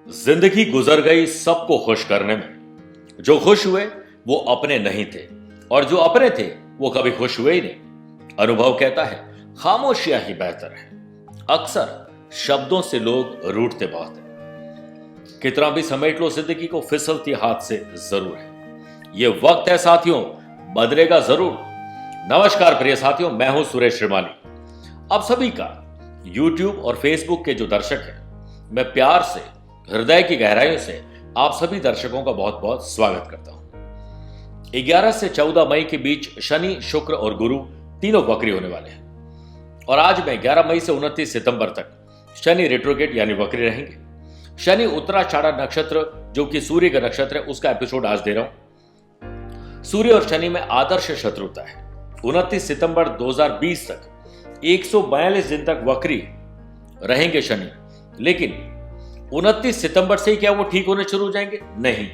जिंदगी गुजर गई सबको खुश करने में। जो खुश हुए वो अपने नहीं थे और जो अपने थे वो कभी खुश हुए ही नहीं। अनुभव कहता है खामोशियां ही बेहतर है। अक्सर शब्दों से लोग रूठते बहुत हैं। कितना भी समेट लो जिंदगी को फिसलती हाथ से जरूर है। ये वक्त है साथियों, बदलेगा जरूर। नमस्कार प्रिय साथियों, मैं हूं सुरेश श्रीमाली। आप सभी का YouTube और Facebook के जो दर्शक हैं, मैं प्यार से हृदय की गहराइयों से आप सभी दर्शकों का बहुत बहुत स्वागत करता हूं। 11 से 14 मई के बीच शनि, शुक्र और गुरु तीनों वक्री होने वाले हैं और आज मैं 11 मई से 29 सितंबर तक शनि रेट्रोगेट यानी वक्री रहेंगे। शनि उत्तराषाढ़ नक्षत्र जो कि सूर्य का नक्षत्र है, उसका एपिसोड आज दे रहा हूं। सूर्य और शनि में आदर्श शत्रुता है। 29 सितंबर 2020 तक 142 दिन तक वक्री रहेंगे शनि, लेकिन 29 सितंबर से क्या वो ठीक होने शुरू हो जाएंगे? नहीं।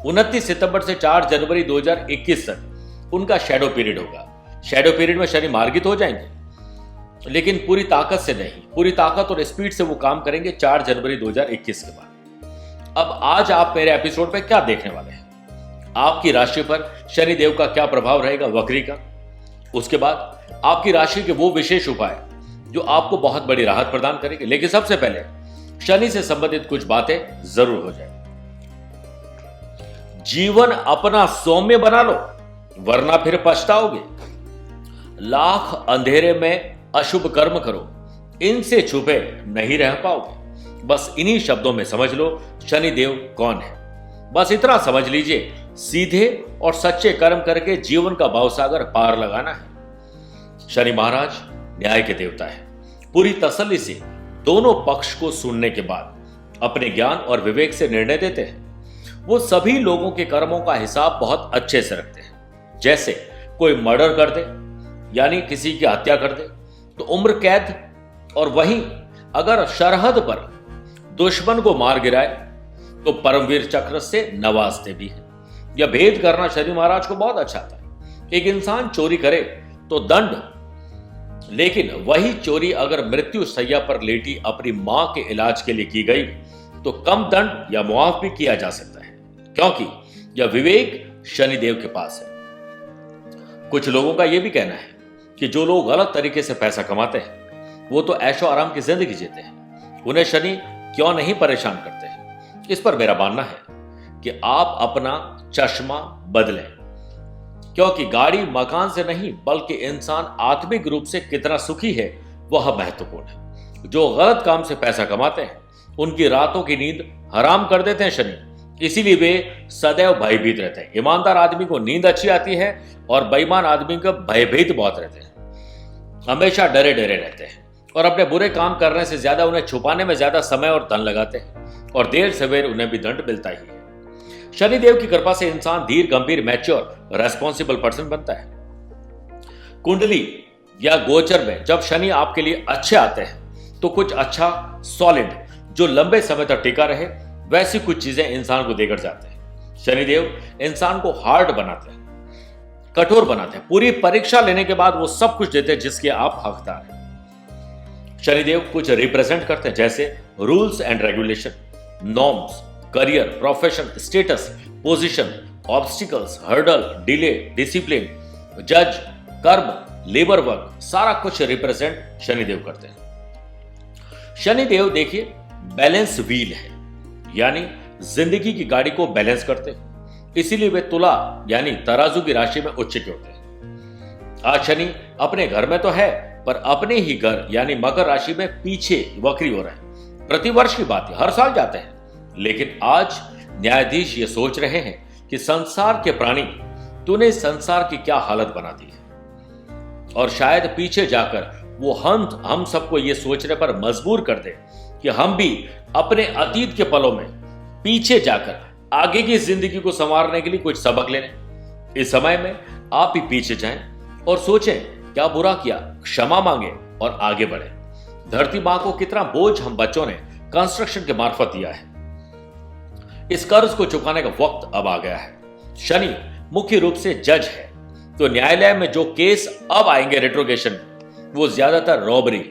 29 सितंबर से 4 जनवरी 2021 तक उनका शैडो पीरियड होगा। शैडो पीरियड में शनि मार्गित हो जाएंगे, लेकिन पूरी ताकत से नहीं। पूरी ताकत और स्पीड से वो काम करेंगे 4 जनवरी 2021 के बाद। अब आज आप मेरे एपिसोड पे क्या देखने वाले हैं? आपकी राशि पर शनि देव का क्या प्रभाव रहेगा वक्री का। उसके बाद आपकी राशि के वो विशेष उपाय जो आपको बहुत बड़ी राहत प्रदान करेंगे। लेकिन सबसे पहले शनि से संबंधित कुछ बातें जरूर हो जाए। जीवन अपना सौम्य बना लो, वरना फिर पछताओगे। लाख अंधेरे में अशुभ कर्म करो, इनसे छुपे नहीं रह पाओगे। बस इन्हीं शब्दों में समझ लो शनि देव कौन है। बस इतना समझ लीजिए, सीधे और सच्चे कर्म करके जीवन का भावसागर पार लगाना है। शनि महाराज न्याय के देवता है। पूरी तसल्ली से दोनों पक्ष को सुनने के बाद अपने ज्ञान और विवेक से निर्णय देते हैं। वो सभी लोगों के कर्मों का हिसाब बहुत अच्छे से रखते हैं। जैसे कोई मर्डर कर दे यानी किसी की हत्या कर दे तो उम्र कैद, और वहीं अगर सरहद पर दुश्मन को मार गिराए तो परमवीर चक्र से नवाजते भी हैं। यह भेद करना शनि महाराज को बहुत अच्छा आता है। एक इंसान चोरी करे तो दंड, लेकिन वही चोरी अगर मृत्यु शैया पर लेटी अपनी मां के इलाज के लिए की गई तो कम दंड या मुआफ भी किया जा सकता है, क्योंकि यह विवेक शनि देव के पास है। कुछ लोगों का यह भी कहना है कि जो लोग गलत तरीके से पैसा कमाते हैं वो तो ऐशो आराम की जिंदगी जीते हैं, उन्हें शनि क्यों नहीं परेशान करते हैं। इस पर मेरा मानना है कि आप अपना चश्मा बदलें, क्योंकि गाड़ी मकान से नहीं बल्कि इंसान आत्मिक रूप से कितना सुखी है वह महत्वपूर्ण है। जो गलत काम से पैसा कमाते हैं उनकी रातों की नींद हराम कर देते हैं शनि, इसीलिए वे सदैव भयभीत रहते हैं। ईमानदार आदमी को नींद अच्छी आती है और बेईमान आदमी को भयभीत बहुत रहते हैं। हमेशा डरे डरे रहते हैं और अपने बुरे काम करने से ज्यादा उन्हें छुपाने में ज्यादा समय और धन लगाते हैं, और देर सवेर उन्हें भी दंड मिलता ही है। शनिदेव की कृपा से इंसान धीर, गंभीर, मैच्योर, रेस्पॉन्सिबल पर्सन बनता है। कुंडली या गोचर में जब शनि आपके लिए अच्छे आते हैं तो कुछ अच्छा सॉलिड जो लंबे समय तक टिका रहे वैसी कुछ चीजें इंसान को देकर जाते हैं। शनिदेव इंसान को हार्ड बनाते हैं, कठोर बनाते हैं। पूरी परीक्षा लेने के बाद वो सब कुछ देते हैं जिसके आप हकदार हैं। शनिदेव कुछ रिप्रेजेंट करते हैं, जैसे rules and regulation, norms, career, profession, status, position, obstacles, hurdle, delay, discipline, जज, कर्म, लेबर वर्क, सारा कुछ रिप्रेजेंट शनिदेव करते हैं। शनिदेव देखिए बैलेंस व्हील है, यानी जिंदगी की गाड़ी को बैलेंस करते हैं। इसीलिए वे तुला यानी तराजू की राशि में उच्च के होते हैं। आज शनि अपने घर में तो है, पर अपने ही घर यानी मकर राशि में पीछे वक्री हो रहे हैं। प्रतिवर्ष की बात है, हर साल जाते हैं, लेकिन आज न्यायाधीश ये सोच रहे हैं कि संसार के प्राणी तूने संसार की क्या हालत बना दी है, और शायद पीछे जाकर वो हम सबको ये सोचने पर मजबूर कर दे कि हम भी अपने अतीत के पलों में पीछे जाकर आगे की जिंदगी को संवारने के लिए कुछ सबक ले लें। इस समय में आप ही पीछे जाएं और सोचें क्या बुरा किया, क्षमा मांगे और आगे बढ़े। धरती मां को कितना बोझ हम बच्चों ने कंस्ट्रक्शन के मार्फत दिया है। इस कर्ज को चुकाने का वक्त अब आ गया है। शनि मुख्य रूप से जज है, तो न्यायालय में जो केस अब आएंगे रेट्रोगेशन वो ज्यादातर रॉबरी,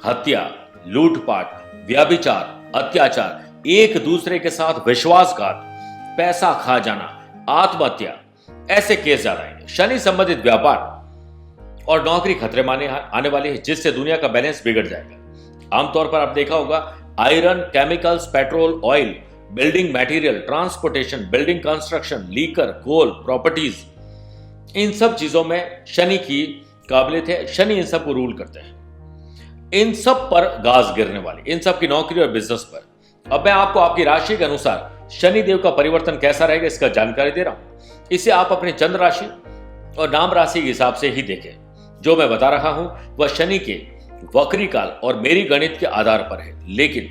हत्या, लूटपाट, व्यभिचार, अत्याचार एक दूसरे के साथ विश्वासघात, पैसा खा जाना, आत्महत्या, ऐसे केस ज्यादा आएंगे। शनि संबंधित व्यापार और नौकरी खतरे में आने वाली है, जिससे दुनिया का बैलेंस बिगड़ जाएगा। आमतौर पर आप देखा होगा iron, chemicals, petrol, oil, building material, transportation, building construction, liquor, coal, properties, इन सब चीजों में शनि की काबिलियत है। शनि इन सब को रूल करते हैं। इन सब पर गाज गिरने वाली, इन सब की नौकरी और बिजनेस पर। अब मैं आपको आपकी राशि के अनुसार शनि देव का परिवर्तन कैसा रहेगा इसका जानकारी दे रहा हूं। इसे आप अपनी चंद्र राशि और नाम राशि के हिसाब से ही देखें। जो मैं बता रहा हूं वह शनि के वक्री काल और मेरी गणित के आधार पर है, लेकिन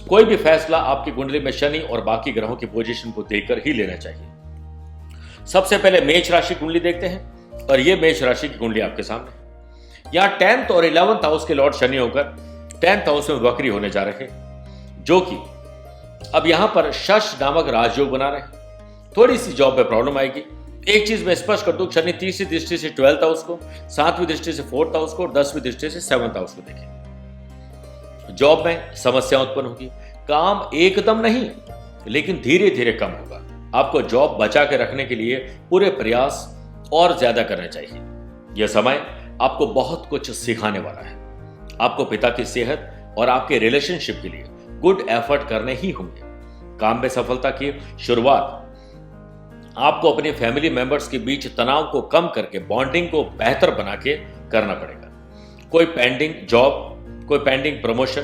कोई भी फैसला आपकी कुंडली में शनि और बाकी ग्रहों की पोजीशन को देखकर ही लेना चाहिए। सबसे पहले मेष राशि कुंडली देखते हैं और यह मेष राशि की कुंडली आपके सामने। यहां 10th और 11th हाउस के लॉर्ड शनि होकर 10th हाउस में वक्री होने जा रहे हैं, जो कि अब यहां पर शश नामक राजयोग बना रहे हैं। थोड़ी सी जॉब में प्रॉब्लम आएगी। एक चीज मैं स्पष्ट कर दूं, शनि तीसरी दृष्टि से 12th हाउस को, 7वीं दृष्टि से 4th हाउस को और 10वीं दृष्टि से 7th हाउस को देखें। जॉब में समस्या उत्पन्न होगी। काम एकदम नहीं, लेकिन धीरे धीरे कम होगा। आपको जॉब बचा के रखने के लिए पूरे प्रयास और ज्यादा करने चाहिए। यह समय आपको बहुत कुछ सिखाने वाला है। आपको पिता की सेहत और आपके रिलेशनशिप के लिए गुड एफर्ट करने ही होंगे। काम में सफलता की शुरुआत आपको अपनी फैमिली मेंबर्स के बीच तनाव को कम करके बॉन्डिंग को बेहतर बना के करना पड़ेगा। कोई पेंडिंग जॉब, कोई पेंडिंग प्रमोशन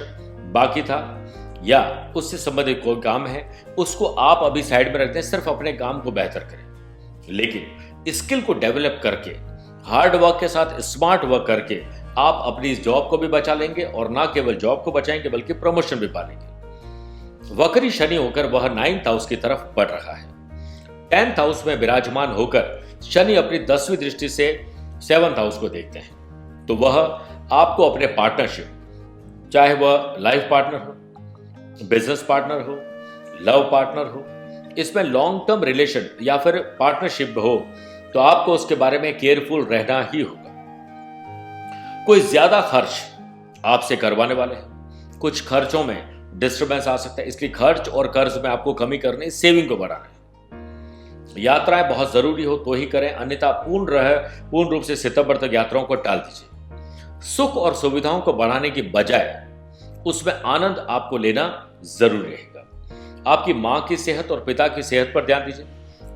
बाकी था या उससे संबंधित कोई काम है, उसको आप अभी साइड में रखते हैं, सिर्फ अपने काम को बेहतर करें। लेकिन स्किल को डेवलप करके, हार्ड वर्क के साथ स्मार्ट वर्क करके आप अपनी जॉब को भी बचा लेंगे और ना केवल जॉब को बचाएंगे बल्कि प्रमोशन भी पालेंगे। वक्री शनि होकर वह 9th हाउस की तरफ बढ़ रहा है। 10th हाउस में विराजमान होकर शनि अपनी 10वीं दृष्टि से 7th हाउस को देखते हैं, तो वह आपको अपने पार्टनरशिप, चाहे वह लाइफ पार्टनर हो, बिजनेस पार्टनर हो, लव पार्टनर हो, इसमें लॉन्ग टर्म रिलेशन या फिर पार्टनरशिप हो, तो आपको उसके बारे में केयरफुल रहना ही होगा। कोई ज्यादा खर्च आपसे करवाने वाले हैं। कुछ खर्चों में डिस्टर्बेंस आ सकता है, इसलिए खर्च और कर्ज में आपको कमी करनी, सेविंग को बढ़ाना है। यात्राएं बहुत जरूरी हो तो ही करें, अन्यथा पूर्ण रूप से सितंबर तक यात्राओं को टाल दीजिए। सुख और सुविधाओं को बढ़ाने की बजाय उसमें आनंद आपको लेना जरूरी रहेगा। आपकी मां की सेहत और पिता की सेहत पर ध्यान दीजिए।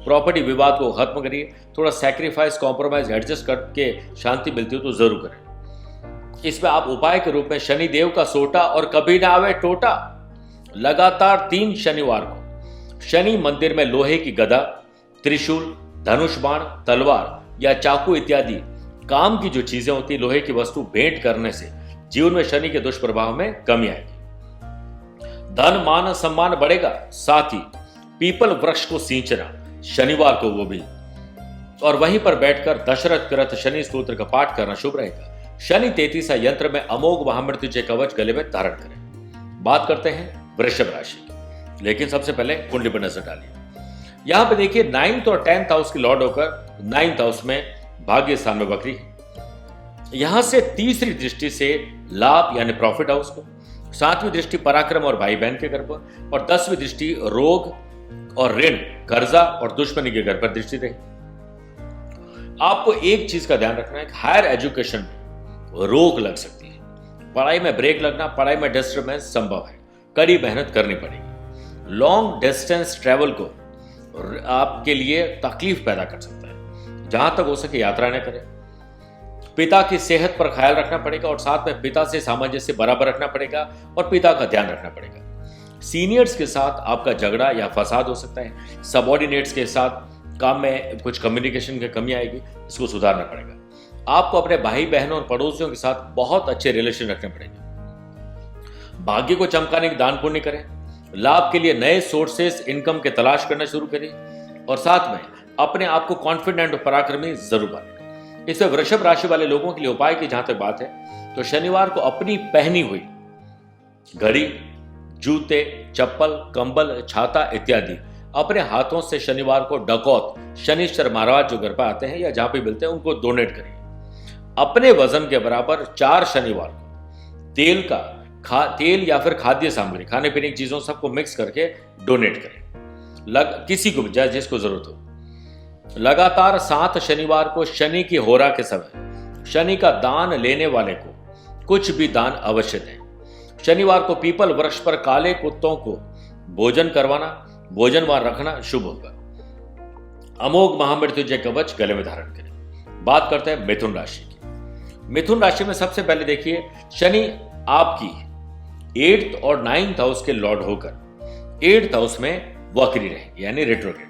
प्रॉपर्टी विवाद को खत्म करिए। थोड़ा सैक्रिफाइस, कॉम्प्रोमाइज, एडजस्ट करके शांति मिलती हो तो जरूर करें। इसमें आप उपाय के रूप में शनि देव का सोटा और कभी ना आवे टोटा, लगातार 3 शनिवार को शनि मंदिर में लोहे की गदा, त्रिशूल, धनुष बाण, तलवार या चाकू इत्यादि काम की जो चीजें होती है, लोहे की वस्तु भेंट करने से जीवन में शनि के दुष्प्रभाव में कमी आएगी। धन मान सम्मान बढ़ेगा। साथ ही पीपल वृक्ष को सींचना शनिवार को वो भी, और वहीं पर बैठकर दशरथ कृत शनि स्तोत्र का पाठ करना शुभ रहेगा। शनि 33 यंत्र में अमोघ महामृत्युंजय कवच गले में धारण करें। बात करते हैं वृषभ राशि की, लेकिन सबसे पहले कुंडली पर नजर डालिए। यहां पे देखिए 9th और 10th हाउस की लॉर्ड होकर 9th हाउस में भाग्य स्थान में वक्री है। यहां से तीसरी दृष्टि से लाभ यानी प्रॉफिट हाउस को, 7वीं दृष्टि पराक्रम और भाई बहन के घर पर, और 10वीं दृष्टि रोग और ऋण, कर्जा और दुश्मनी के घर पर दृष्टि रही। आपको एक चीज का ध्यान रखना है कि हायर एजुकेशन में रोक लग सकती है। पढ़ाई में ब्रेक लगना, पढ़ाई में डिस्टर्बेंस संभव है। कड़ी मेहनत करनी पड़ेगी। लॉन्ग डिस्टेंस ट्रैवल को आपके लिए तकलीफ पैदा कर सकता है। जहां तक हो सके यात्रा न करें। पिता की सेहत पर ख्याल रखना पड़ेगा और साथ में पिता से सामंजस्य बराबर रखना पड़ेगा और पिता का ध्यान रखना पड़ेगा। सीनियर्स के साथ आपका झगड़ा या फसाद हो सकता है। सबऑर्डिनेट्स के साथ काम में कुछ कम्युनिकेशन की कमी आएगी, इसको सुधारना पड़ेगा। आपको अपने भाई बहनों और पड़ोसियों के साथ बहुत अच्छे रिलेशन रखने पड़ेंगे। भाग्य को चमकाने की दान पुण्य करें। लाभ के लिए नए सोर्सेस इनकम के तलाश करना शुरू करें और साथ में अपने आप को कॉन्फिडेंट और पराक्रमी जरूर बने। इसमें वृषभ राशि वाले लोगों के लिए उपाय की जहां तक बात है तो शनिवार को अपनी पहनी हुई घड़ी, जूते, चप्पल, कंबल, छाता इत्यादि अपने हाथों से शनिवार को डकौत शनिश्चर महाराज जो घर पर आते हैं या जहां पे मिलते हैं उनको डोनेट करिए। अपने वजन के बराबर 4 शनिवार को तेल का तेल या फिर खाद्य सामग्री, खाने पीने की चीजों सबको मिक्स करके डोनेट करें, किसी को भी जिसको जरूरत हो। लगातार 7 शनिवार को शनि की होरा के समय शनि का दान लेने वाले को कुछ भी दान अवश्य दें। शनिवार को पीपल वृक्ष पर काले कुत्तों को भोजन करवाना, भोजन वहां रखना शुभ होगा। अमोघ महामृत्युंजय कवच गले में धारण करें। बात करते हैं मिथुन राशि की। मिथुन राशि में सबसे पहले देखिए, शनि आपकी 8th और 9th हाउस के लॉर्ड होकर 8th हाउस में वक्री रहेंगे, यानी रेट्रोग्रेड।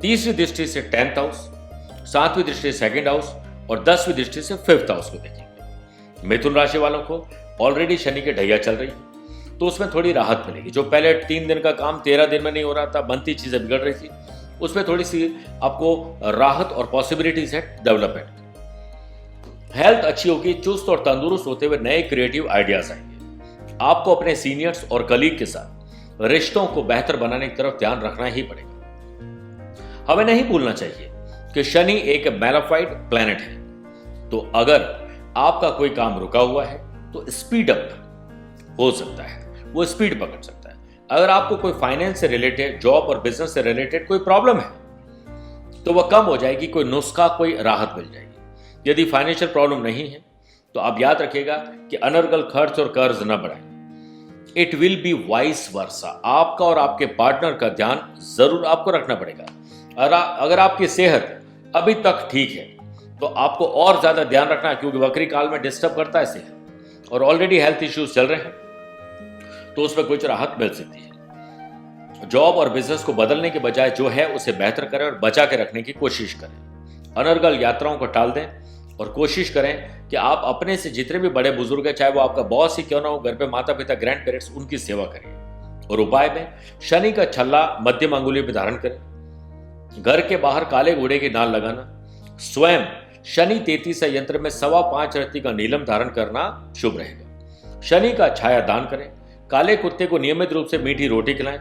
तीसरी दृष्टि से 10th हाउस, 7वीं दृष्टि से 2nd हाउस और 10वीं दृष्टि से 5th हाउस को देखेंगे। मिथुन राशि वालों को ऑलरेडी शनि की ढैया चल रही है, तो उसमें थोड़ी राहत मिलेगी। जो पहले 3 दिन का काम 13 दिन में नहीं हो रहा था, बनती चीजें बिगड़ रही थी, उसमें थोड़ी सी आपको राहत और पॉसिबिलिटीज है डेवलपमेंट। हेल्थ अच्छी होगी, चुस्त और तंदुरुस्त होते हुए नए क्रिएटिव आइडियाज आएंगे। आपको अपने सीनियर्स और कलीग के साथ रिश्तों को बेहतर बनाने की तरफ ध्यान रखना ही पड़ेगा। हमें नहीं भूलना चाहिए कि शनि एक मैलेफाइड प्लैनेट है, तो अगर आपका कोई काम रुका हुआ है तो स्पीड अप हो सकता है, वो स्पीड पकड़ सकता है। अगर आपको कोई फाइनेंस से रिलेटेड, जॉब और बिजनेस से रिलेटेड कोई प्रॉब्लम है तो वह कम हो जाएगी, कोई नुस्खा, कोई राहत मिल जाएगी। यदि फाइनेंशियल प्रॉब्लम नहीं है तो आप याद रखिएगा कि अनर्गल खर्च और कर्ज न बढ़ाएं। It will be vice versa. आपका और आपके पार्टनर का ध्यान जरूर आपको रखना पड़ेगा। अगर आपकी सेहत अभी तक ठीक है तो आपको और ज्यादा ध्यान रखना, क्योंकि वक्री काल में डिस्टर्ब करता है सेहत और ऑलरेडी हेल्थ इश्यूज चल रहे हैं, तो उसमें कुछ राहत मिल सकती है। जॉब और बिजनेस को बदलने के बजाय जो है उसे बेहतर करें और बचा के रखने की कोशिश करें। अनर्गल यात्राओं को टाल दें और कोशिश करें कि आप अपने से जितने भी बड़े बुजुर्ग हैं, चाहे वो आपका बॉस ही क्यों ना हो, घर पे माता पिता, ग्रैंड पेरेंट्स, उनकी सेवा करिए। और उपाय में शनि का छल्ला मध्यम अंगुली पर धारण करें। घर के बाहर काले घोड़े की नाल लगाना। स्वयं शनि 33 यंत्र में 5.25 रत्ती का नीलम धारण करना शुभ रहेगा। शनि का छाया दान करें। काले कुत्ते को नियमित रूप से मीठी रोटी खिलाएं।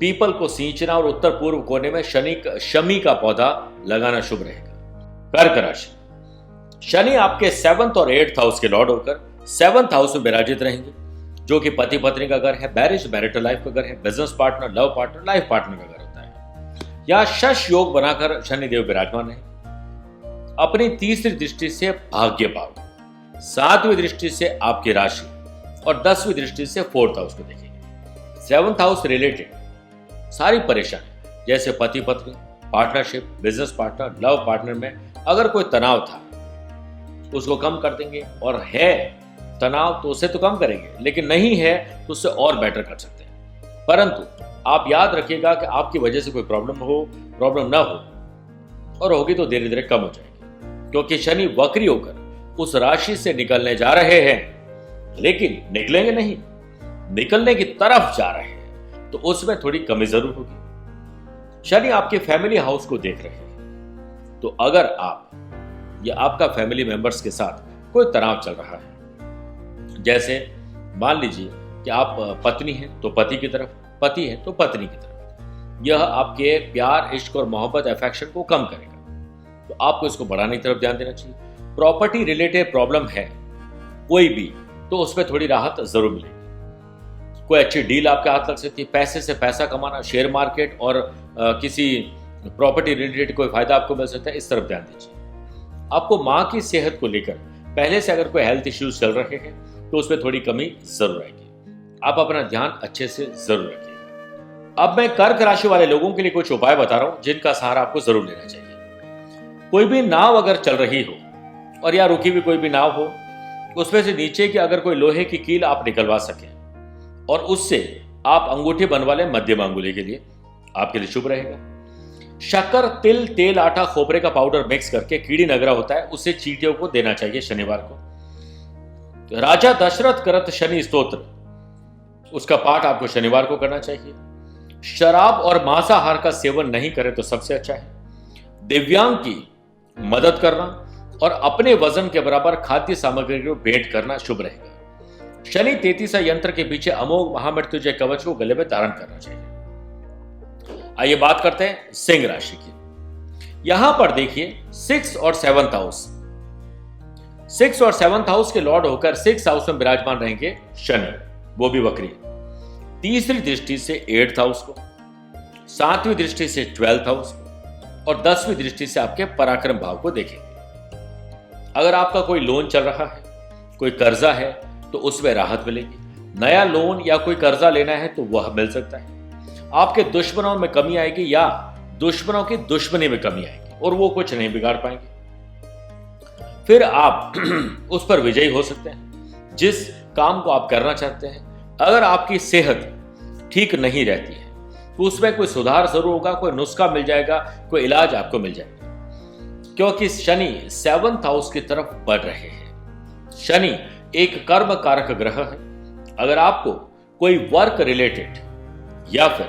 पीपल को सींचना और उत्तर पूर्व कोने में शमी का पौधा लगाना शुभ रहेगा। कर्क राशि, शनि आपके 7th और 8th हाउस के लॉर्ड होकर 7th हाउस में विराजित रहेंगे, जो कि पति पत्नी का घर है, मैरिज मैरिटल लाइफ का घर है, business partner, love partner, life partner का घर होता है। यहां शश योग बनाकर शनिदेव विराजमान है। अपनी तीसरी दृष्टि से भाग्य भाव, 7वीं दृष्टि से आपकी राशि और 10वीं दृष्टि से 4th हाउस को देखेंगे। 7th हाउस रिलेटेड सारी परेशानी, जैसे पति पत्नी, partnership, business partner, love partner में अगर कोई तनाव था उसको कम कर देंगे, और है तनाव तो उसे तो कम करेंगे, लेकिन नहीं है तो उससे और बेटर कर सकते हैं। परंतु आप याद रखिएगा कि आपकी वजह से कोई प्रॉब्लम ना हो, और होगी तो धीरे धीरे कम हो जाएगी, क्योंकि शनि वक्री होकर उस राशि से निकलने जा रहे हैं, लेकिन निकलेंगे नहीं, निकलने की तरफ जा रहे हैं, तो उसमें थोड़ी कमी जरूर होगी। शनि आपके फैमिली हाउस को देख रहे हैं, तो अगर आप या आपका फैमिली मेंबर्स के साथ कोई तनाव चल रहा है, जैसे मान लीजिए कि आप पत्नी हैं तो पति की तरफ, पति है तो पत्नी की तरफ, यह आपके प्यार, इश्क और मोहब्बत, अफेक्शन को कम करेगा, तो आपको इसको बढ़ाने की तरफ ध्यान देना चाहिए। प्रॉपर्टी रिलेटेड प्रॉब्लम है कोई भी, तो उसमें थोड़ी राहत जरूर मिलेगी। कोई अच्छी डील आपके हाथ लग सकती है, पैसे से पैसा कमाना, शेयर मार्केट और किसी प्रॉपर्टी रिलेटेड कोई फायदा आपको मिल सकता है, इस तरफ ध्यान दीजिए। आपको माँ की सेहत को लेकर पहले से अगर कोई हेल्थ इश्यूज चल रहे हैं तो उसमें थोड़ी कमी जरूर आएगी। आप अपना ध्यान अच्छे से जरूर रखिएगा। अब मैं कर्क राशि वाले लोगों के लिए कुछ उपाय बता रहा हूं, जिनका सहारा आपको जरूर लेना चाहिए। कोई भी नाव अगर चल रही हो और या रुकी हुई कोई भी नाव हो, उसमें से नीचे की अगर कोई लोहे की कील आप निकलवा सकें और उससे आप अंगूठी बनवा लें मध्यम अंगुली के लिए, आपके लिए शुभ रहेगा। शक्कर, तिल, तेल, आटा, खोपरे का पाउडर मिक्स करके कीड़ी नगरा होता है, उसे चींटियों को देना चाहिए शनिवार को। राजा दशरथ करत शनि स्तोत्र, उसका पाठ आपको शनिवार को करना चाहिए। शराब और मांसाहार का सेवन नहीं करें तो सबसे अच्छा है। दिव्यांग की मदद करना और अपने वजन के बराबर खाद्य सामग्री को भेंट करना शुभ रहेगा। शनि 33 यंत्र के पीछे अमोघ महामृत्युंजय कवच को गले में धारण करना चाहिए। आइए बात करते हैं सिंह राशि की। यहां पर देखिए 6th और 7th हाउस। 6 और 7th हाउस के लॉर्ड होकर 6th हाउस में विराजमान रहेंगे शनि, वो भी वक्री। तीसरी दृष्टि से 8th हाउस को, 7वीं दृष्टि से 12th हाउस को और 10वीं दृष्टि से आपके पराक्रम भाव को देखेंगे। अगर आपका कोई लोन चल रहा है, कोई कर्जा है, तो उसमें राहत मिलेगी। नया लोन या कोई कर्जा लेना है तो वह मिल सकता है। आपके दुश्मनों में कमी आएगी या दुश्मनों की दुश्मनी में कमी आएगी और वो कुछ नहीं बिगाड़ पाएंगे। फिर आप उस पर विजयी हो सकते हैं जिस काम को आप करना चाहते हैं। अगर आपकी सेहत ठीक नहीं रहती है तो उसमें कोई सुधार जरूर होगा, कोई नुस्खा मिल जाएगा, कोई इलाज आपको मिल जाएगा, क्योंकि शनि 7th हाउस की तरफ बढ़ रहे हैं। शनि एक कर्म कारक ग्रह है। अगर आपको कोई वर्क रिलेटेड या फिर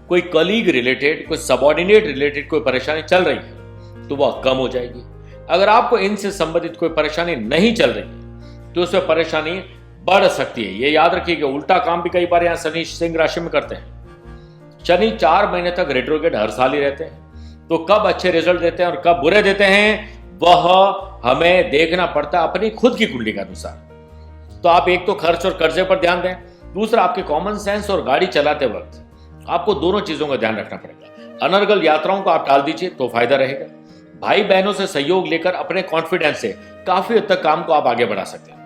कोई कलीग रिलेटेड, कोई सबऑर्डिनेट रिलेटेड कोई परेशानी चल रही है तो वह कम हो जाएगी। अगर आपको इनसे संबंधित कोई परेशानी नहीं चल रही तो उसमें परेशानी बढ़ सकती है। ये याद रखिएगा, उल्टा काम भी कई बार यहां शनि सिंह राशि में करते हैं। शनि 4 महीने तक रेट्रोग्रेड हर साल ही रहते हैं, तो कब अच्छे रिजल्ट देते हैं और कब बुरे देते हैं वह हमें देखना पड़ता है अपनी खुद की कुंडली के अनुसार। तो आप एक तो खर्च और कर्जे पर ध्यान दें, दूसरा आपके कॉमन सेंस और गाड़ी चलाते वक्त आपको दोनों चीजों का ध्यान रखना पड़ेगा। अनर्गल यात्राओं को आप टाल दीजिए तो फायदा रहेगा। भाई बहनों से सहयोग लेकर अपने कॉन्फिडेंस से काफी हद तक काम को आप आगे बढ़ा सकते हैं।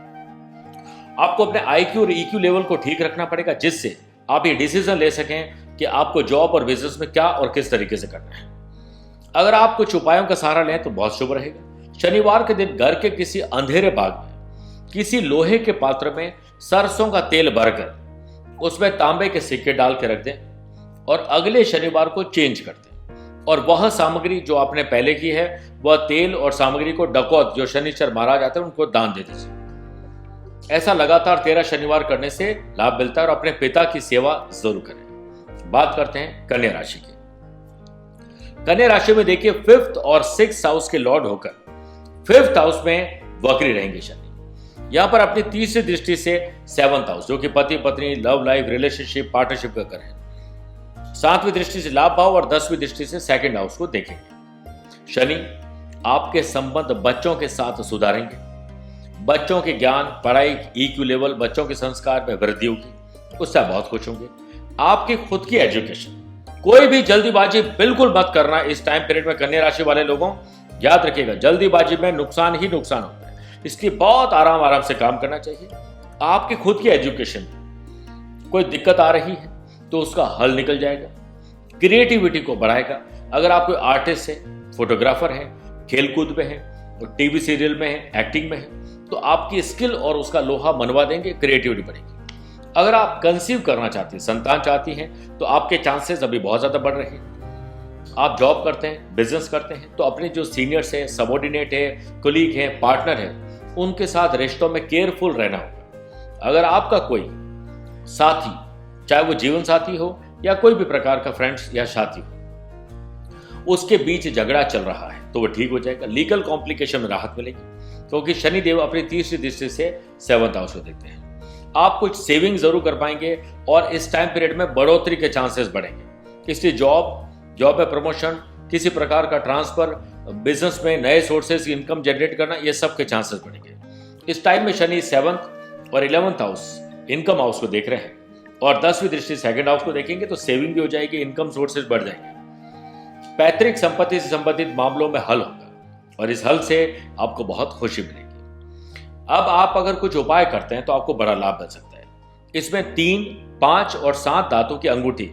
आपको अपने IQ और EQ लेवल को ठीक रखना पड़ेगा जिससे आप ये डिसीजन ले सकें कि आपको जॉब और बिजनेस में क्या और किस तरीके से करना है। अगर आप कुछ उपायों का सहारा लें तो बहुत शुभ रहेगा। शनिवार के दिन घर के किसी अंधेरे भाग में किसी लोहे के पात्र में सरसों का तेल भरकर उसमें तांबे के सिक्के डाल के रख दें और अगले शनिवार को चेंज कर दें। और वह सामग्री जो आपने पहले की है वह तेल और सामग्री को डकौत जो शनिचर महाराज आते हैं उनको दान दे दीजिए। ऐसा लगातार 13 शनिवार करने से लाभ मिलता है और अपने पिता की सेवा जरूर करें। बात करते हैं कन्या राशि की। कन्या राशि में देखिए 5th और 6th हाउस के लॉर्ड होकर 5th हाउस में वक्री रहेंगे शनि। यहां पर अपनी तीसरी दृष्टि से 7th हाउस जो कि पति पत्नी, लव लाइफ, रिलेशनशिप, पार्टनरशिप का घर है। 7वीं दृष्टि से लाभ भाव और 10वीं दृष्टि से 2nd हाउस को देखेंगे। शनि आपके संबंध बच्चों के साथ सुधारेंगे। बच्चों के ज्ञान, पढ़ाई, EQ लेवल, बच्चों के संस्कार में वृद्धि होगी, उससे आप बहुत खुश होंगे। आपकी खुद की एजुकेशन, कोई भी जल्दीबाजी बिल्कुल मत करना इस टाइम पीरियड में। कन्या राशि वाले लोगों याद रखिएगा, जल्दीबाजी में नुकसान ही नुकसान होता है, इसलिए बहुत आराम से काम करना चाहिए। आपकी खुद की एजुकेशन कोई दिक्कत आ रही है तो उसका हल निकल जाएगा। क्रिएटिविटी को बढ़ाएगा। अगर आप कोई आर्टिस्ट है, फोटोग्राफर है, खेलकूद में है, टीवी सीरियल में है, एक्टिंग में है, तो आपकी स्किल और उसका लोहा मनवा देंगे, क्रिएटिविटी बढ़ेगी। अगर आप कंसीव करना चाहती हैं, संतान चाहती हैं, तो आपके चांसेस अभी बहुत ज्यादा बढ़ रहे हैं। आप जॉब करते हैं, बिजनेस करते हैं, तो अपने जो सीनियर्स है, सबऑर्डिनेट है, कोलीग है, पार्टनर है, उनके साथ रिश्तों में केयरफुल रहना होगा। अगर आपका कोई साथी, चाहे वो जीवन साथी हो या कोई भी प्रकार का फ्रेंड्स या साथी हो, उसके बीच झगड़ा चल रहा है तो वो ठीक हो जाएगा। लीगल कॉम्प्लिकेशन में राहत मिलेगी क्योंकि शनिदेव अपनी तीसरी दृष्टि से 7th हाउस को देखते हैं। आप कुछ सेविंग जरूर कर पाएंगे और इस टाइम पीरियड में बढ़ोतरी के चांसेस बढ़ेंगे। इसलिए जॉब में प्रमोशन, किसी प्रकार का ट्रांसफर, बिजनेस में नए सोर्सेस इनकम जनरेट करना, ये सब के चांसेस बढ़ेंगे। इस टाइम में शनि 7th और 11th हाउस इनकम हाउस को देख रहे हैं और 10वीं दृष्टि 2nd हाउस को देखेंगे तो सेविंग भी हो जाएगी, इनकम सोर्सेज बढ़ जाएंगे। पैतृक संपत्ति से संबंधित मामलों में हल होगा और इस हल से आपको बहुत खुशी मिलेगी। अब आप अगर कुछ उपाय करते हैं तो आपको बड़ा लाभ मिल सकता है। इसमें 3, 5 और 7 धातु की अंगूठी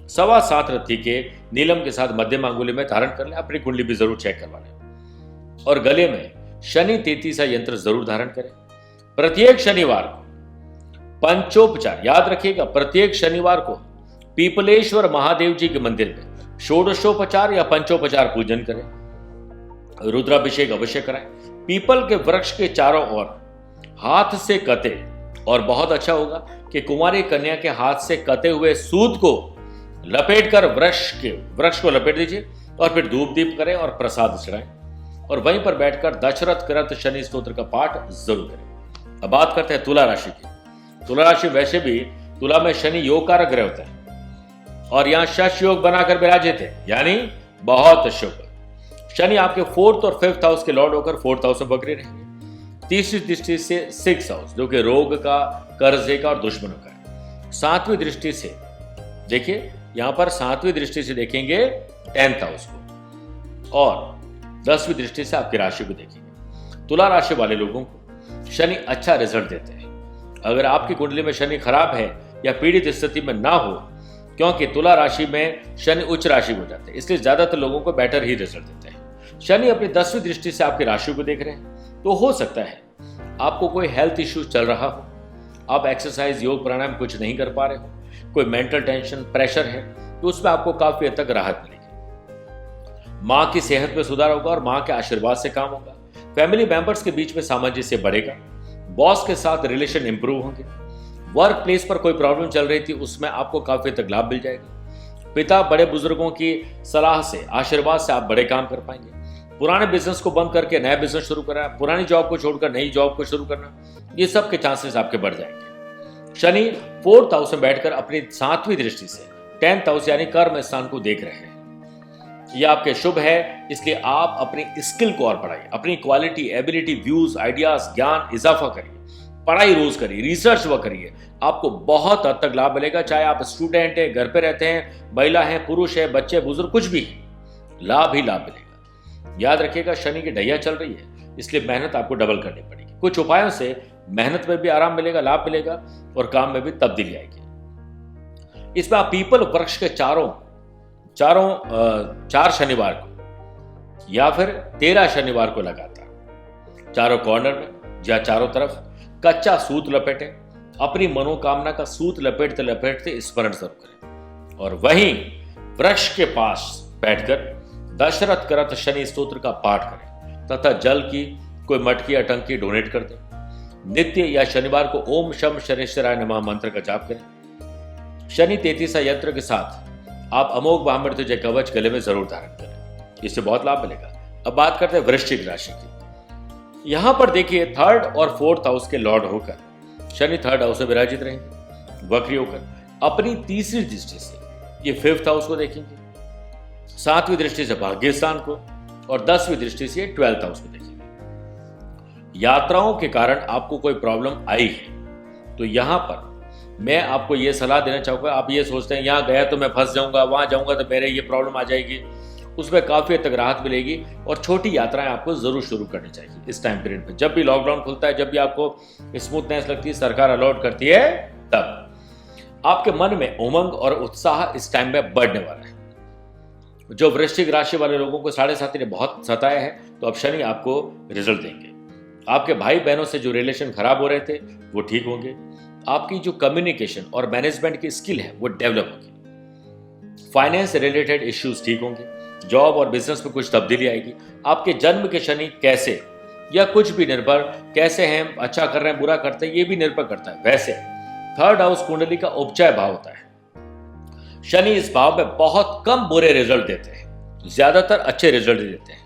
7.25 रत्ती के नीलम के साथ मध्यम अंगुली में धारण कर लें। अपनी कुंडली भी जरूर चेक करवा लें और गले में शनि 33 यंत्र जरूर धारण करें। प्रत्येक शनिवार को पंचोपचार, याद रखिएगा, प्रत्येक शनिवार को पीपलेश्वर महादेव जी के मंदिर में षोडशोपचार या पंचोपचार पूजन करें। रुद्राभिषेक अवश्य कराएं। पीपल के वृक्ष के चारों ओर हाथ से कते, और बहुत अच्छा होगा कि कुंवारी कन्या के हाथ से कते हुए सूत को लपेटकर वृक्ष को लपेट दीजिए और फिर धूप दीप करें और प्रसाद चढ़ाएं और वहीं पर बैठकर दशरथ कृत शनि स्तोत्र का पाठ जरूर करें। अब बात करते हैं तुला राशि की। तुला राशि वैसे भी तुला में शनि योग कारक ग्रह होता है और यहां शश योग बनाकर विराजित है, यानी बहुत शुभ। शनि आपके 4th और 5th हाउस के लॉर्ड होकर 4th हाउस में वक्री रहेंगे। तीसरी दृष्टि से 6th हाउस जो कि रोग का, कर्जे का और दुश्मनों का है। 7वीं दृष्टि से देखिए, यहां पर 7वीं दृष्टि से देखेंगे 10th हाउस को और 10वीं दृष्टि से आपकी राशि को देखेंगे। तुला राशि वाले लोगों को शनि अच्छा रिजल्ट देते हैं। अगर आपकी कुंडली में शनि खराब है या पीड़ित स्थिति में ना हो, क्योंकि तुला राशि में शनि उच्च राशि हो जाते हैं, इसलिए ज्यादातर लोगों को बेटर ही रिजल्ट देते हैं। शनि अपनी 10वीं दृष्टि से आपकी राशि को देख रहे हैं, तो हो सकता है आपको कोई हेल्थ इश्यू चल रहा हो, आप एक्सरसाइज, योग, प्राणायाम कुछ नहीं कर पा रहे हो, कोई मेंटल टेंशन, प्रेशर है, तो उसमें आपको काफी हद तक राहत मिलेगी। मां की सेहत में सुधार होगा और मां के आशीर्वाद से काम होगा। फैमिली मेंबर्स के बीच में सामंजस्य बढ़ेगा। बॉस के साथ रिलेशन इंप्रूव होंगे। वर्क प्लेस पर कोई प्रॉब्लम चल रही थी, उसमें आपको काफी तक लाभ मिल जाएगा। पिता, बड़े बुजुर्गों की सलाह से, आशीर्वाद से आप बड़े काम कर पाएंगे। पुराने बिजनेस को बंद करके नया बिजनेस शुरू करना, पुरानी जॉब को छोड़कर नई जॉब को शुरू करना, ये सब के चांसेस आपके बढ़ जाएंगे। शनि 4th हाउस में बैठकर अपनी 7वीं दृष्टि से 10th हाउस यानी कर्म स्थान को देख रहे हैं। ये आपके शुभ है, इसलिए आप अपनी स्किल को और बढ़ाइए, अपनी क्वालिटी, एबिलिटी, व्यूज, आइडियाज, ज्ञान इजाफा करिए, पढ़ाई रोज करिए, रिसर्च वर्क करिए, आपको बहुत हद तक लाभ मिलेगा। चाहे आप स्टूडेंट है, घर पे रहते हैं, महिला है, पुरुष है, बच्चे, बुजुर्ग, कुछ भी, लाभ ही लाभ मिलेगा। याद रखिएगा, शनि की ढैया चल रही है, इसलिए मेहनत आपको डबल करनी पड़ेगी। कुछ उपायों से मेहनत में भी आराम मिलेगा, लाभ मिलेगा और काम में भी तब्दीली आएगी। इसमें आप पीपल वृक्ष के चार शनिवार को या फिर 13 शनिवार को लगातार चारों कॉर्नर में या चारों तरफ कच्चा सूत लपेटे, अपनी मनोकामना का सूत लपेटते लपेटते स्मरण जरूर करें और वहीं वृक्ष के पास बैठकर दशरथ करत शनि स्तोत्र का पाठ करें तथा जल की कोई मटकी या टंकी डोनेट कर दें। नित्य या शनिवार को ओम शम शनेश्वराय नमः मंत्र का जाप करें। शनि 33 यंत्र के साथ आप अमोघ महामृत्युंजय कवच गले में जरूर धारण करें, इससे बहुत लाभ मिलेगा। अब बात करते हैं वृश्चिक राशि की। यहां पर देखिए 3rd और 4th हाउस के लॉर्ड होकर शनि 3rd हाउस में विराजित रहेंगे, वक्री होकर अपनी तीसरी दृष्टि से ये 5th हाउस को देखेंगे, 7वीं दृष्टि से भाग्य स्थान को और 10वीं दृष्टि से 12th हाउस को देखेंगे। यात्राओं के कारण आपको कोई प्रॉब्लम आई है तो यहां पर मैं आपको यह सलाह देना चाहूंगा। आप ये सोचते हैं यहां गया तो मैं फंस जाऊंगा, वहां जाऊंगा तो मेरे ये प्रॉब्लम आ जाएगी, उसमें काफी हद तक राहत मिलेगी और छोटी यात्राएं आपको जरूर शुरू करनी चाहिए इस टाइम पीरियड में। जब भी लॉकडाउन खुलता है, जब भी आपको स्मूथनेस लगती है, सरकार अलॉट करती है, तब आपके मन में उमंग और उत्साह इस टाइम में बढ़ने वाला है। जो वृश्चिक राशि वाले लोगों को 7.5 ने बहुत सताया है, तो अब शनि आपको रिजल्ट देंगे। आपके भाई बहनों से जो रिलेशन खराब हो रहे थे वो ठीक होंगे। आपकी जो कम्युनिकेशन और मैनेजमेंट की स्किल है वो डेवलप होगी। फाइनेंस रिलेटेड इश्यूज ठीक होंगे। जॉब और बिजनेस में कुछ तब्दीली आएगी। आपके जन्म के शनि कैसे या कुछ भी निर्भर कैसे हैं, अच्छा कर रहे हैं, बुरा करते हैं, ये भी निर्भर करता है। वैसे 3rd हाउस कुंडली का उपचय भाव होता है। शनि इस भाव में बहुत कम बुरे रिजल्ट देते हैं, ज्यादातर अच्छे रिजल्ट देते हैं।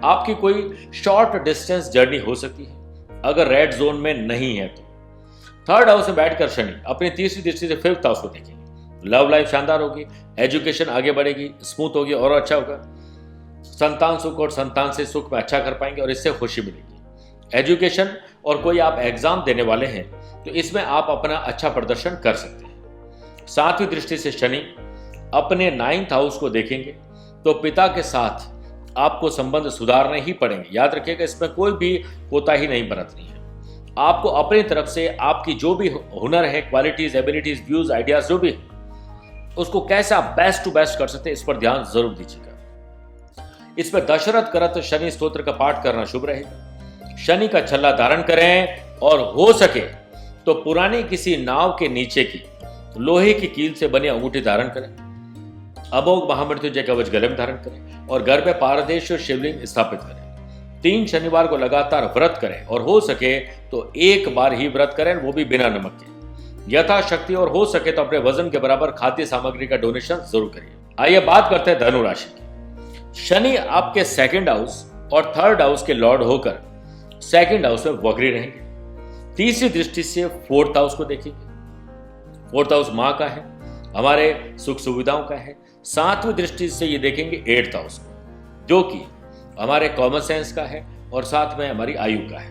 आपकी कोई शॉर्ट डिस्टेंस जर्नी हो सकती है अगर रेड जोन में नहीं है तो। 3rd हाउस में बैठकर शनि अपनी तीसरी दृष्टि से 5th हाउस को देखेंगे। लव लाइफ शानदार होगी, एजुकेशन आगे बढ़ेगी, स्मूथ होगी और अच्छा होगा। संतान सुख और संतान से सुख में अच्छा कर पाएंगे और इससे खुशी मिलेगी। एजुकेशन और कोई आप एग्जाम देने वाले हैं तो इसमें आप अपना अच्छा प्रदर्शन कर सकते हैं। 7वीं दृष्टि से शनि अपने 9th हाउस को देखेंगे तो पिता के साथ आपको संबंध सुधारने ही पड़ेंगे। याद रखिएगा, इसमें कोई भी कोताही नहीं बरतनी है। आपको अपनी तरफ से आपकी जो भी हुनर है, क्वालिटीज, एबिलिटीज, व्यूज, आइडियाज जो भी, उसको कैसे आप बेस्ट टू बेस्ट कर सकते हैं, इस पर ध्यान जरूर दीजिएगा। इसमें दशरथ करत शनि स्तोत्र का पाठ करना शुभ रहेगा। शनि का छल्ला धारण करें और हो सके तो पुरानी किसी नाव के नीचे की लोहे की कील से बनी अंगूठी धारण करें। अमोघ महामृत्युंजय कवच गले में धारण करें और घर में पारदेश्वर शिवलिंग स्थापित करें। 3 शनिवार को लगातार व्रत करें और हो सके तो एक बार ही व्रत करें, वो भी बिना नमक के। यथाशक्ति और हो सके तो अपने वजन के बराबर खाद्य सामग्री का डोनेशन जरूर करिए। आइए बात करते हैं धनु राशि की। शनि आपके 2nd हाउस और 3rd हाउस के लॉर्ड होकर 2nd हाउस में वक्री रहेंगे। तीसरी दृष्टि से 4th हाउस को देखेंगे। 4th हाउस मां का है, हमारे सुख सुविधाओं का है। 7वीं दृष्टि से ये देखेंगे 8th हाउस को, जो कि हमारे कॉमन सेंस का है और साथ में हमारी आयु का है।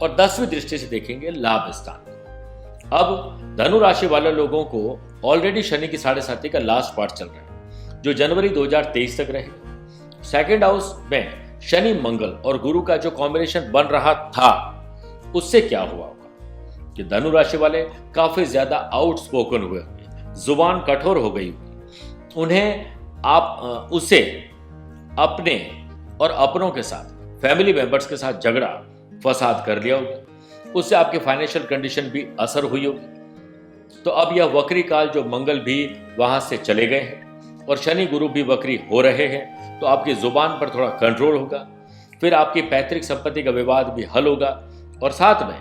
और 10वीं दृष्टि से देखेंगे लाभ स्थान को। अब धनु राशि वाले लोगों को ऑलरेडी शनि की 7.5 का लास्ट पार्ट चल रहा है, जो जनवरी 2023 तक रहेगा। सेकेंड हाउस में शनि मंगल और गुरु का जो कॉम्बिनेशन बन रहा था, उससे क्या हुआ होगा कि धनु राशि वाले काफी ज्यादा आउटस्पोकन हुए होंगे, जुबान कठोर हो गई होगी, उन्हें आप उसे अपने और अपनों के साथ, फैमिली मेंबर्स के साथ झगड़ा फसाद कर लिया होगा, उससे आपकी फाइनेंशियल कंडीशन भी असर हुई होगी। तो अब यह वक्री काल जो मंगल भी वहां से चले गए हैं और शनि गुरु भी वक्री हो रहे हैं, तो आपकी जुबान पर थोड़ा कंट्रोल होगा। फिर आपकी पैतृक संपत्ति का विवाद भी हल होगा और साथ में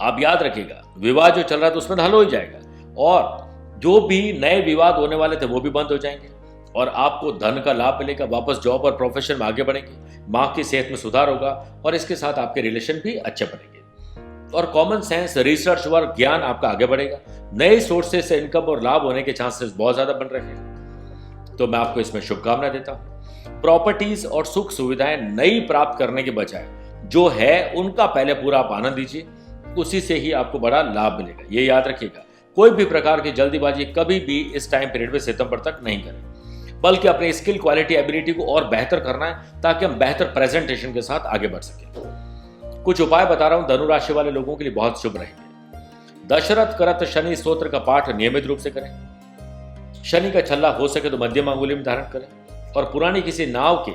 आप याद रखिएगा, विवाद जो चल रहा था उसमें हल हो जाएगा और जो भी नए विवाद होने वाले थे वो भी बंद हो जाएंगे और आपको धन का लाभ मिलेगा। वापस जॉब और प्रोफेशन में आगे बढ़ेंगे, मां की सेहत में सुधार होगा और इसके साथ आपके रिलेशन भी अच्छे बनेंगे और कॉमन सेंस, रिसर्च वर्क, ज्ञान आपका आगे बढ़ेगा। नए सोर्सेस से इनकम और लाभ होने के चांसेस बहुत ज्यादा बन रहे हैं, तो मैं आपको इसमें शुभकामनाएं देता हूं। प्रॉपर्टीज और सुख सुविधाएं नई प्राप्त करने के बजाय जो है उनका पहले पूरा आप आनंद लीजिए, उसी से ही आपको बड़ा लाभ मिलेगा। ये याद रखिएगा, कोई भी प्रकार की जल्दीबाजी कभी भी इस टाइम पीरियड में सितंबर तक नहीं करें, बल्कि अपने स्किल, क्वालिटी, एबिलिटी को और बेहतर करना है ताकि हम बेहतर प्रेजेंटेशन के साथ आगे बढ़ सकें। कुछ उपाय बता रहा हूं, धनु राशि वाले लोगों के लिए बहुत शुभ रहेंगे। दशरथ करत शनि स्तोत्र का पाठ नियमित रूप से करें। शनि का छल्ला हो सके तो मध्यम अंगुली में धारण करें और पुरानी किसी नाव के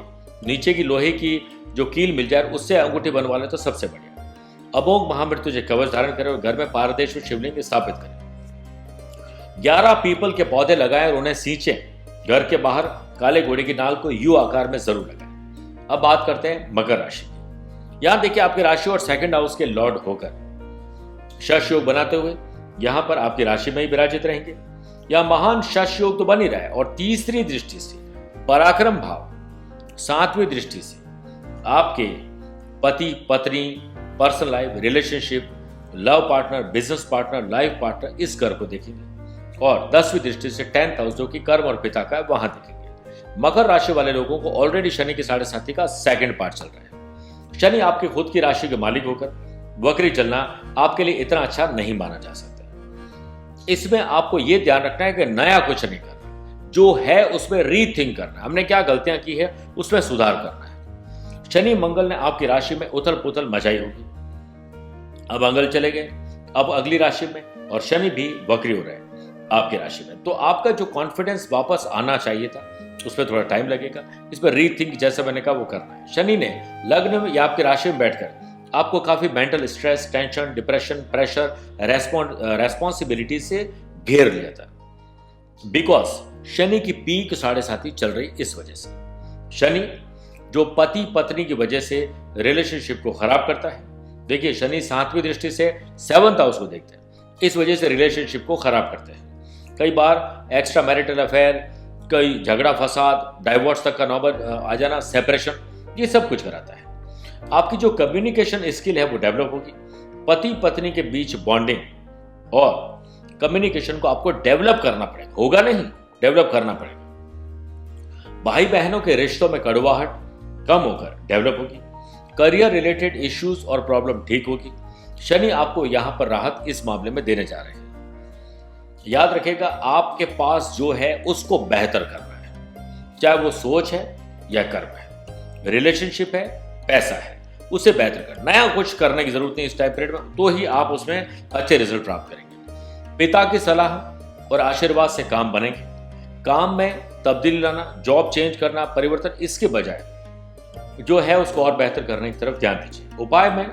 नीचे की लोहे की जो कील मिल जाए उससे अंगूठी बनवा ले तो सबसे बढ़िया। अमोघ महामृत्युंजय कवच धारण करें और घर में पारदेश्वर शिवलिंग स्थापित करें। 11 पीपल के पौधे लगाएं और उन्हें सींचें। घर के बाहर काले घोड़े की नाल को यू आकार में जरूर लगाएं। अब बात करते हैं मकर राशि की। यहां देखिए, आपकी राशि और सेकंड हाउस के लॉर्ड होकर शश योग बनाते हुए यहां पर आपकी राशि में ही विराजित रहेंगे। यह महान शश योग तो बन ही रहा है और तीसरी दृष्टि से पराक्रम भाव, 7वीं दृष्टि से आपके पति पत्नी, personal life, relationship, love partner, business partner, life partner, इस घर को देखेंगे और 10वीं दृष्टि से 10th हाउस जो कि कर्म और पिता का है वहां देखेंगे। मकर राशि वाले लोगों को ऑलरेडी शनि की 7.5 का सेकंड पार्ट चल रहा है। शनि आपकी खुद की राशि के मालिक होकर वक्री चलना आपके लिए इतना अच्छा नहीं माना जा सकता। इसमें आपको यह ध्यान रखना है कि नया कुछ नहीं करना, जो है उसमें रीथिंक करना, हमने क्या गलतियां की है उसमें सुधार करना है। शनि मंगल ने आपकी राशि में उथल पुथल मचाई होगी। अब मंगल चले गए, अब अगली राशि में और शनि भी वक्री हो रहे हैं आपकी राशि में, तो आपका जो कॉन्फिडेंस वापस आना चाहिए था उसमें थोड़ा टाइम लगेगा। इसमें रीथिंक जैसे मैंने कहा वो करना है। शनि ने लग्न में या आपकी राशि में बैठकर आपको काफी mental stress, tension, depression, pressure, responsibility से घेर लिया था, बिकॉज शनि की पीक 7.5 चल रही इस वजह से। शनि जो पति पत्नी की वजह से रिलेशनशिप को खराब करता है, देखिए शनि 7वीं दृष्टि से 7th हाउस को देखते हैं, इस वजह से रिलेशनशिप को खराब करते हैं। कई बार एक्स्ट्रा मैरिटल अफेयर, कई झगड़ा फसाद, डाइवोर्स तक का नौबत आ जाना, सेपरेशन, ये सब कुछ कराता है। आपकी जो कम्युनिकेशन स्किल है वो डेवलप होगी। पति पत्नी के बीच बॉन्डिंग और कम्युनिकेशन को आपको डेवलप करना पड़ेगा, होगा नहीं, डेवलप करना पड़ेगा। भाई बहनों के रिश्तों में कड़वाहट कम होकर डेवलप होगी। करियर रिलेटेड इश्यूज और प्रॉब्लम ठीक होगी। शनि आपको यहां पर राहत इस मामले में देने जा रहे हैं। याद रखिएगा, आपके पास जो है उसको बेहतर करना है, चाहे वो सोच है या कर्म है, रिलेशनशिप है, पैसा है, उसे बेहतर करना। नया कुछ करने की जरूरत नहीं इस टाइम पीरियड में, तो ही आप उसमें अच्छे रिजल्ट प्राप्त करेंगे। पिता की सलाह और आशीर्वाद से काम बनेंगे। काम में तब्दीली लाना, जॉब चेंज करना, परिवर्तन, इसके बजाय जो है उसको और बेहतर करने की तरफ ध्यान दीजिए। उपाय में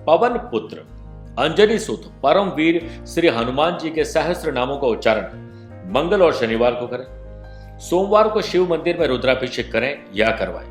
पवन पुत्र अंजनी सुत परम वीर श्री हनुमान जी के सहस्त्र नामों का उच्चारण मंगल और शनिवार को करें। सोमवार को शिव मंदिर में रुद्राभिषेक करें या करवाएं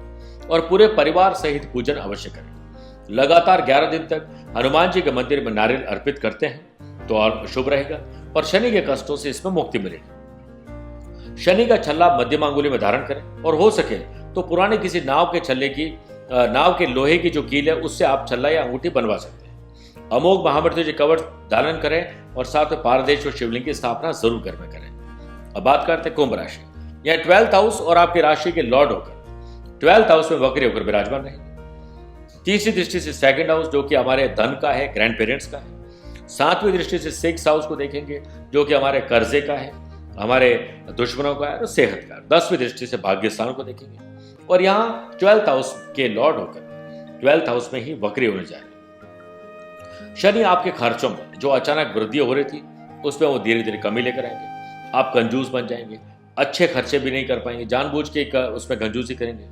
और पूरे परिवार सहित पूजन अवश्य करें। लगातार 11 दिन तक हनुमान जी के मंदिर में नारियल अर्पित करते हैं तो और शुभ रहेगा और शनि के कष्टों से इसमें मुक्ति मिलेगी। शनि का छल्ला मध्यम अंगुली में धारण करें और हो सके तो पुराने किसी नाव के छल्ले की, नाव के लोहे की जो कील है उससे आप छल्ला या अंगूठी बनवा सकते हैं। अमोघ महामृत्युंजय कवच धारण करें और साथ में पारदेश्वर शिवलिंग की स्थापना जरूर घर में करें। अब बात करते हैं कुंभ राशि। यह 12th हाउस और आपकी राशि के लॉर्ड होकर 12th हाउस में वक्री होकर विराजमान रहे। तीसरी दृष्टि से सेकंड हाउस जो कि हमारे धन का है, ग्रैंड पेरेंट्स का है। सातवीं दृष्टि से सिक्स हाउस को देखेंगे जो कि हमारे कर्जे का है, हमारे दुश्मनों का है और सेहत का। 10वीं दृष्टि से भाग्य स्थान को देखेंगे और यहाँ 12th हाउस के लॉर्ड होकर 12th हाउस में ही वक्री होने जा रहे। शनि आपके खर्चों में जो अचानक वृद्धि हो रही थी उसमें वो धीरे धीरे कमी लेकर आएंगे। आप कंजूस बन जाएंगे, अच्छे खर्चे भी नहीं कर पाएंगे, जानबूझ के उसमें कंजूसी करेंगे।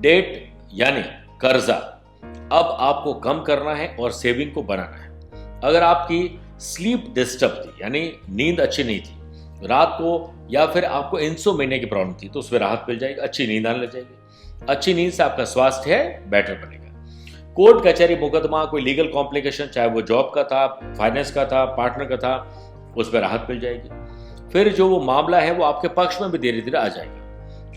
डेट यानी कर्जा अब आपको कम करना है और सेविंग को बढ़ाना है। अगर आपकी स्लीप डिस्टर्ब थी यानी नींद अच्छी नहीं थी रात को, या फिर आपको इंसोम्निया की प्रॉब्लम थी तो उसमें राहत मिल जाएगी, अच्छी नींद आने लग जाएगी। अच्छी नींद से आपका स्वास्थ्य है बेटर बनेगा। कोर्ट कचहरी मुकदमा, कोई लीगल कॉम्प्लिकेशन, चाहे वो जॉब का था, फाइनेंस का था, पार्टनर का था, उसमें राहत मिल जाएगी। फिर जो वो मामला है वो आपके पक्ष में भी धीरे धीरे आ जाएगा।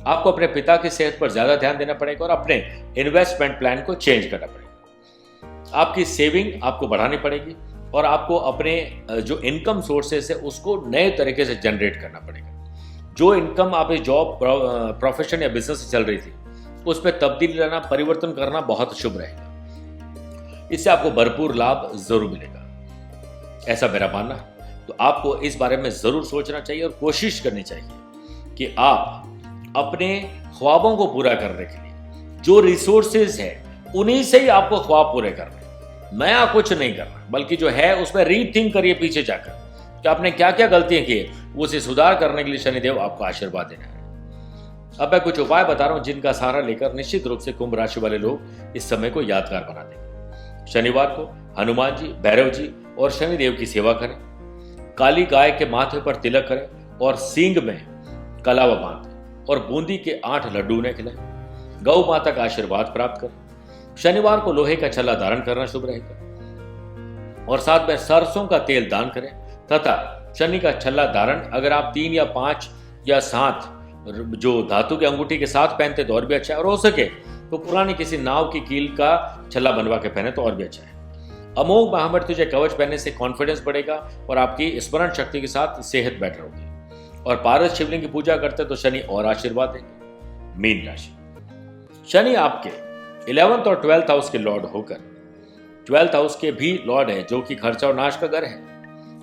आपको अपने पिता की सेहत पर ज्यादा ध्यान देना पड़ेगा और अपने इन्वेस्टमेंट प्लान को चेंज करना पड़ेगा। आपकी सेविंग आपको बढ़ानी पड़ेगी और आपको अपने जो इनकम सोर्सेस है उसको नए तरीके से जनरेट करना पड़ेगा। जो इनकम आप जॉब, प्रोफेशन या बिजनेस से चल रही थी उस पर तब्दीली लाना, परिवर्तन करना बहुत शुभ रहेगा। इससे आपको भरपूर लाभ जरूर मिलेगा, ऐसा मेरा मानना है। तो आपको इस बारे में जरूर सोचना चाहिए और कोशिश करनी चाहिए कि आप अपने ख्वाबों को पूरा करने के लिए जो रिसोर्सेज है उन्हीं से ही आपको ख्वाब पूरे करने, नया कुछ नहीं करना, बल्कि जो है उसमें रीथिंक करिए पीछे जाकर कि आपने क्या क्या गलतियां की उसे सुधार करने के लिए शनिदेव आपको आशीर्वाद देना है। अब मैं कुछ उपाय बता रहा हूं जिनका सहारा लेकर निश्चित रूप से कुंभ राशि वाले लोग इस समय को यादगार बना देंगे। शनिवार को हनुमान जी, भैरव जी और शनिदेव की सेवा करें। काली गाय के माथे पर तिलक करें और सींग में कलावा बांधें और बूंदी के 8 लड्डू उन्हें खिलाएं। गौ माता का आशीर्वाद प्राप्त करें। शनिवार को लोहे का छल्ला धारण करना शुभ रहेगा और साथ में सरसों का तेल दान करें तथा शनि का छल्ला धारण अगर आप 3 या 5 या 7 जो धातु की अंगूठी के साथ पहनते तो और भी अच्छा है, और हो सके तो पुरानी किसी नाव की कील का छल्ला बनवा के पहने तो और भी अच्छा है। अमोघ महामृत्युंजय कवच पहनने से कॉन्फिडेंस बढ़ेगा और आपकी स्मरण शक्ति के साथ सेहत बेटर होगी। और पारस शिवलिंग की पूजा करते तो शनि और आशीर्वाद देंगे। मीन राशि, शनि आपके 11th और 12th हाउस के लॉर्ड होकर 12th हाउस के भी लॉर्ड है जो कि खर्चा और नाश का घर है।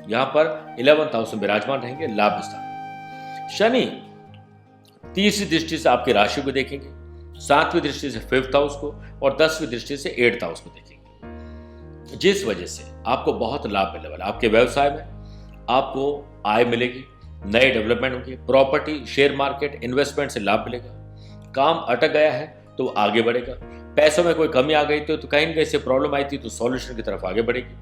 यहां पर 11th हाउस में विराजमान रहेंगे, लाभ स्थान। शनि तीसरी दृष्टि से आपकी राशि को देखेंगे, 7वीं दृष्टि से 5th हाउस को और 10वीं दृष्टि से 8th हाउस को देखेंगे, जिस वजह से आपको बहुत लाभ मिलने वाला है। आपके व्यवसाय में आपको आय मिलेगी, नए डेवलपमेंट होंगे, प्रॉपर्टी, शेयर मार्केट, इन्वेस्टमेंट से लाभ मिलेगा। काम अटक गया है तो आगे बढ़ेगा। पैसों में कोई कमी आ गई तो कहीं न कहीं से प्रॉब्लम आई थी तो सॉल्यूशन की तरफ आगे बढ़ेगी।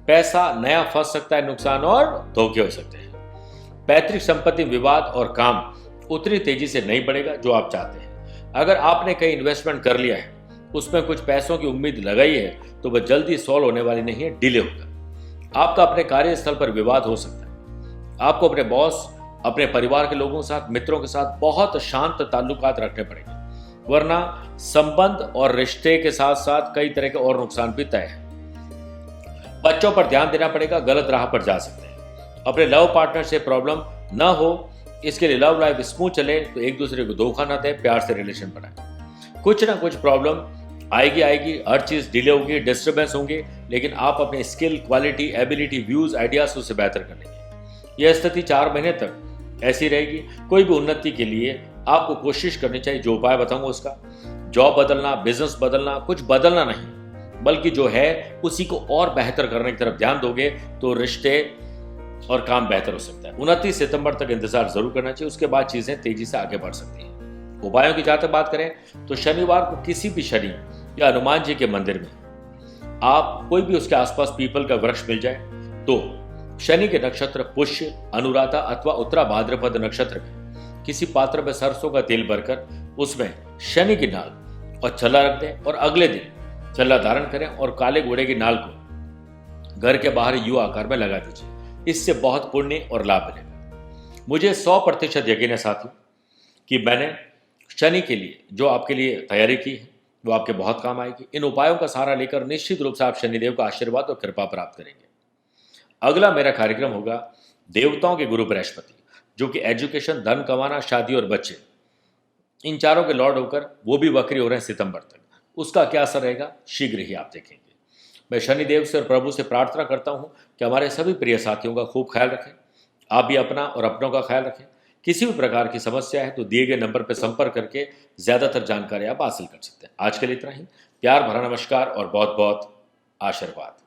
पैसा नया फंस सकता है, नुकसान और धोखे हो सकते हैं। पैतृक संपत्ति विवाद और काम उतनी तेजी से नहीं बढ़ेगा जो आप चाहते हैं। अगर आपने कहीं इन्वेस्टमेंट कर लिया है, उसमें कुछ पैसों की उम्मीद लगाई है तो वह जल्दी सॉल्व होने वाली नहीं है, डिले होगा। आपका अपने कार्यस्थल पर विवाद हो सकता है। आपको अपने बॉस, अपने परिवार के लोगों के साथ, मित्रों के साथ बहुत शांत ताल्लुकात रखने पड़ेंगे, वरना संबंध और रिश्ते के साथ साथ कई तरह के और नुकसान भी तय है। बच्चों पर ध्यान देना पड़ेगा, गलत राह पर जा सकते हैं। अपने लव पार्टनर से प्रॉब्लम न हो इसके लिए लव लाइफ स्मूथ चले तो एक दूसरे को धोखा न दे, प्यार से रिलेशन बनाए। कुछ ना कुछ प्रॉब्लम आएगी, हर चीज डिले होगी, डिस्टर्बेंस होंगे, लेकिन आप अपने skill, quality, ability, views, ideas उससे बेहतर कर लेंगे। यह स्थिति 4 महीने तक ऐसी रहेगी। कोई भी उन्नति के लिए आपको कोशिश करनी चाहिए। जो उपाय बताऊंगा उसका, जॉब बदलना, बिजनेस बदलना, कुछ बदलना नहीं, बल्कि जो है उसी को और बेहतर करने की तरफ ध्यान दोगे तो रिश्ते और काम बेहतर हो सकता है। 29 सितंबर तक इंतजार जरूर करना चाहिए, उसके बाद चीजें तेजी से आगे बढ़ सकती हैं। उपायों की जहां तक बात करें तो शनिवार को किसी भी शनि या हनुमान जी के मंदिर में आप कोई भी उसके आसपास पीपल का वृक्ष मिल जाए तो शनि के नक्षत्र पुष्य, अनुराधा अथवा उत्तरा भाद्रपद नक्षत्र में किसी पात्र में सरसों का तेल भरकर उसमें शनि की नाल और छल्ला रख दें और अगले दिन छल्ला धारण करें और काले घोड़े की नाल को घर के बाहर यू आकार में लगा दीजिए। इससे बहुत पुण्य और लाभ मिलेगा। मुझे 100% यकीन है साथियों कि मैंने शनि के लिए जो आपके लिए तैयारी की है वो आपके बहुत काम आएगी। इन उपायों का सहारा लेकर निश्चित रूप से आप शनिदेव का आशीर्वाद और कृपा प्राप्त करेंगे। अगला मेरा कार्यक्रम होगा देवताओं के गुरु बृहस्पति, जो कि एजुकेशन, धन कमाना, शादी और बच्चे, इन चारों के लॉर्ड होकर वो भी वक्री हो रहे हैं सितंबर तक। उसका क्या असर रहेगा शीघ्र ही आप देखेंगे। मैं शनिदेव से और प्रभु से प्रार्थना करता हूँ कि हमारे सभी प्रिय साथियों का खूब ख्याल रखें। आप भी अपना और अपनों का ख्याल रखें। किसी भी प्रकार की समस्या है तो दिए गए नंबर पर संपर्क करके ज़्यादातर जानकारी आप हासिल कर सकते हैं। आज के लिए इतना ही। प्यार भरा नमस्कार और बहुत बहुत आशीर्वाद।